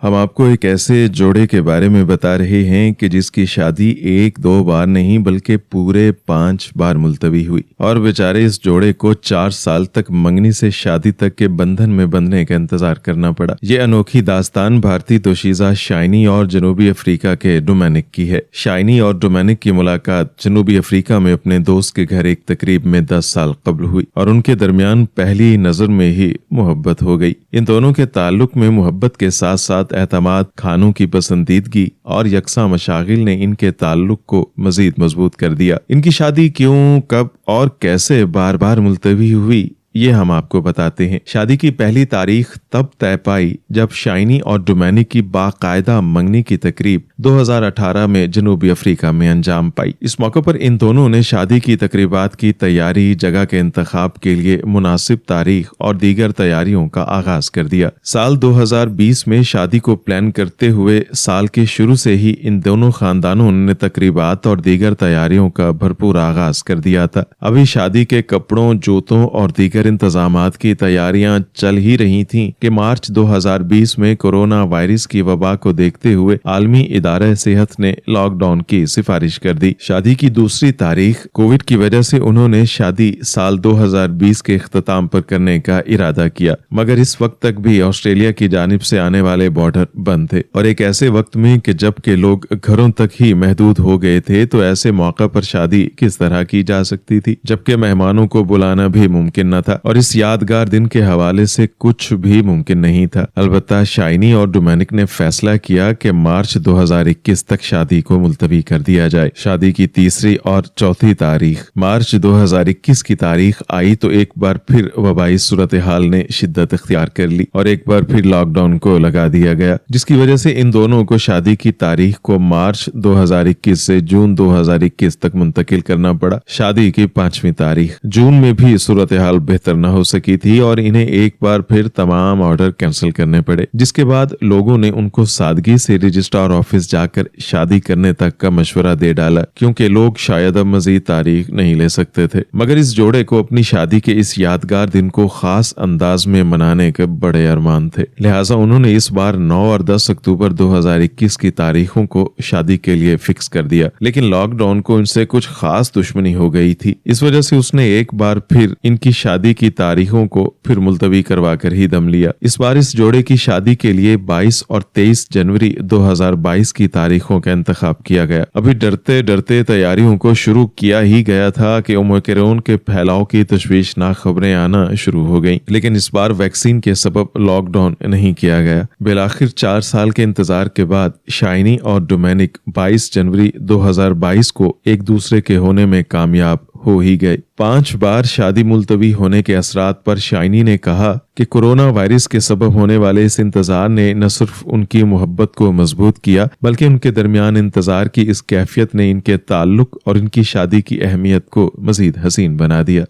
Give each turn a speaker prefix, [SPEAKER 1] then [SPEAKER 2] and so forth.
[SPEAKER 1] ہم آپ کو ایک ایسے جوڑے کے بارے میں بتا رہے ہیں کہ جس کی شادی 1-2 بار نہیں بلکہ پورے 5 بار ملتوی ہوئی اور بیچارے اس جوڑے کو 4 سال تک منگنی سے شادی تک کے بندھن میں بندھنے کا انتظار کرنا پڑا۔ یہ انوکھی داستان بھارتی دوشیزہ شائنی اور جنوبی افریقہ کے ڈومینک کی ہے۔ شائنی اور ڈومینک کی ملاقات جنوبی افریقہ میں اپنے دوست کے گھر ایک تقریب میں 10 سال قبل ہوئی اور ان کے درمیان پہلی نظر میں ہی محبت ہو گئی۔ ان دونوں کے تعلق میں محبت کے ساتھ ساتھ اعتماد، کھانوں کی پسندیدگی اور یکساں مشاغل نے ان کے تعلق کو مزید مضبوط کر دیا۔ ان کی شادی کیوں، کب اور کیسے بار بار ملتوی ہوئی، یہ ہم آپ کو بتاتے ہیں۔ شادی کی پہلی تاریخ تب طے پائی جب شائنی اور ڈومینک کی باقاعدہ منگنی کی تقریب 2018 میں جنوبی افریقہ میں انجام پائی۔ اس موقع پر ان دونوں نے شادی کی تقریبات کی تیاری، جگہ کے انتخاب کے لیے مناسب تاریخ اور دیگر تیاریوں کا آغاز کر دیا۔ سال 2020 میں شادی کو پلان کرتے ہوئے سال کے شروع سے ہی ان دونوں خاندانوں نے تقریبات اور دیگر تیاریوں کا بھرپور آغاز کر دیا تھا۔ ابھی شادی کے کپڑوں، جوتوں اور دیگر انتظامات کی تیاریاں چل ہی رہی تھیں کہ مارچ 2020 میں کورونا وائرس کی وبا کو دیکھتے ہوئے عالمی ادارہ صحت نے لاک ڈاؤن کی سفارش کر دی۔ شادی کی دوسری تاریخ کووڈ کی وجہ سے انہوں نے شادی سال 2020 کے اختتام پر کرنے کا ارادہ کیا، مگر اس وقت تک بھی آسٹریلیا کی جانب سے آنے والے بارڈر بند تھے اور ایک ایسے وقت میں کہ جب کہ لوگ گھروں تک ہی محدود ہو گئے تھے تو ایسے موقع پر شادی کس طرح کی جا سکتی تھی، جبکہ مہمانوں کو بلانا بھی ممکن نہ تھا اور اس یادگار دن کے حوالے سے کچھ بھی ممکن نہیں تھا۔ البتہ شائنی اور ڈومینک نے فیصلہ کیا کہ مارچ 2021 تک شادی کو ملتوی کر دیا جائے۔ شادی کی تیسری اور چوتھی تاریخ مارچ 2021 کی تاریخ آئی تو ایک بار پھر وبائی صورتحال نے شدت اختیار کر لی اور ایک بار پھر لاک ڈاؤن کو لگا دیا گیا، جس کی وجہ سے ان دونوں کو شادی کی تاریخ کو مارچ 2021 سے جون 2021 تک منتقل کرنا پڑا۔ شادی کی 5ویں تاریخ جون میں بھی صورتحال بہتر نہ ہو سکی تھی اور انہیں ایک بار پھر تمام آرڈر کینسل کرنے پڑے، جس کے بعد لوگوں نے ان کو سادگی سے رجسٹرار آفس جا کر شادی کرنے تک کا مشورہ دے ڈالا، کیونکہ لوگ شاید اب مزید تاریخ نہیں لے سکتے تھے۔ مگر اس جوڑے کو اپنی شادی کے اس یادگار دن کو خاص انداز میں منانے کے بڑے ارمان تھے، لہٰذا انہوں نے اس بار 9 اور 10 اکتوبر 2021 کی تاریخوں کو شادی کے لیے فکس کر دیا، لیکن لاک ڈاؤن کو ان سے کچھ خاص دشمنی ہو گئی تھی۔ اس وجہ سے اس نے ایک بار پھر ان کی شادی کی تاریخوں کو پھر ملتوی کروا کر ہی دم لیا۔ اس بار اس جوڑے کی شادی کے لیے 22 اور 23 جنوری 2022 کی تاریخوں کا انتخاب کیا گیا۔ ابھی ڈرتے ڈرتے تیاریوں کو شروع کیا ہی گیا تھا کہ اومیکرون کے پھیلاؤ کی تشویشناک خبریں آنا شروع ہو گئیں، لیکن اس بار ویکسین کے سبب لاک ڈاؤن نہیں کیا گیا۔ بالآخر 4 سال کے انتظار کے بعد شائنی اور ڈومینک 22 جنوری 2022 کو ایک دوسرے کے ہونے میں کامیاب ہو ہی گئے۔ 5 بار شادی ملتوی ہونے کے اثرات پر شائنی نے کہا کہ کورونا وائرس کے سبب ہونے والے اس انتظار نے نہ صرف ان کی محبت کو مضبوط کیا بلکہ ان کے درمیان انتظار کی اس کیفیت نے ان کے تعلق اور ان کی شادی کی اہمیت کو مزید حسین بنا دیا۔